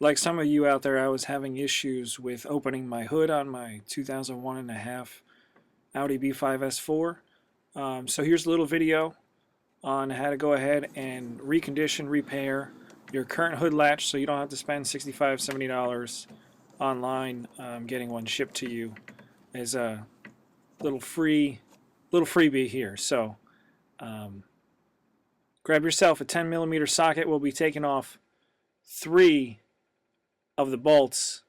Like some of you out there, I was having issues with opening my hood on my 2001.5 Audi B5 S4. So here's a little video on how to go ahead and recondition, repair your current hood latch so you don't have to spend $65, $70 online getting one shipped to you. As a little freebie here. So grab yourself a 10mm socket. We'll be taking off 3 of the bolts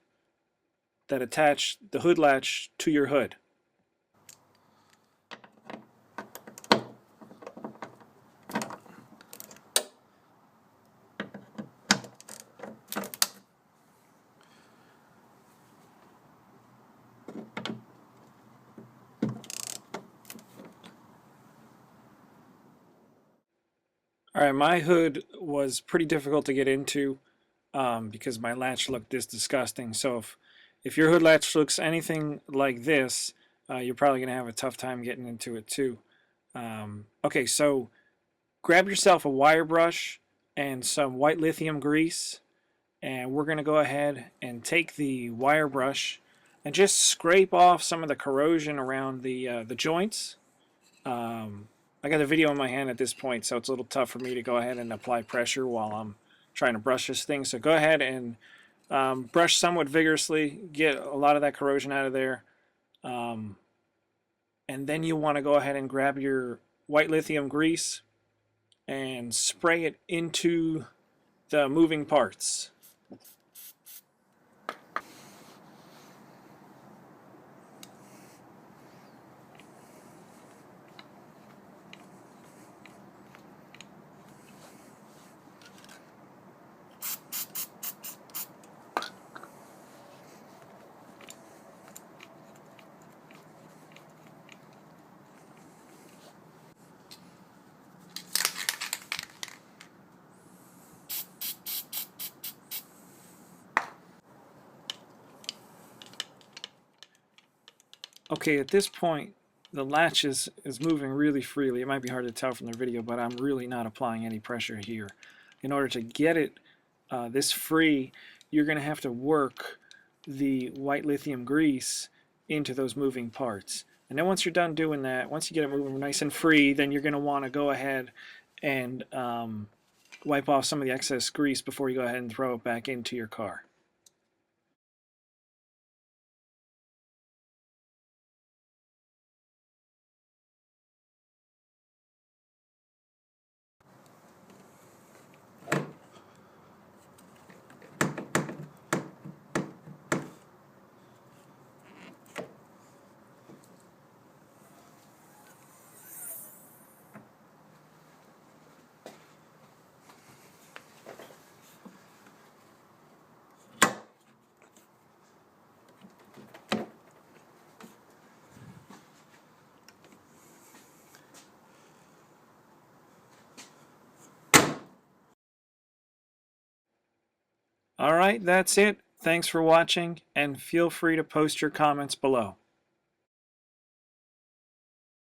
that attach the hood latch to your hood. Alright, my hood was pretty difficult to get into because my latch looked this disgusting. So if your hood latch looks anything like this, you're probably going to have a tough time getting into it too. Okay, so grab yourself a wire brush and some white lithium grease, and we're going to go ahead and take the wire brush and just scrape off some of the corrosion around the joints. I got a video in my hand at this point, so it's a little tough for me to go ahead and apply pressure while I'm trying to brush this thing. So go ahead and brush somewhat vigorously, get a lot of that corrosion out of there. And then you want to go ahead and grab your white lithium grease and spray it into the moving parts. Okay, at this point, the latch is moving really freely. It might be hard to tell from the video, but I'm really not applying any pressure here. In order to get it this free, you're going to have to work the white lithium grease into those moving parts. And then once you're done doing that, once you get it moving nice and free, then you're going to want to go ahead and wipe off some of the excess grease before you go ahead and throw it back into your car. Alright, that's it. Thanks for watching, and feel free to post your comments below.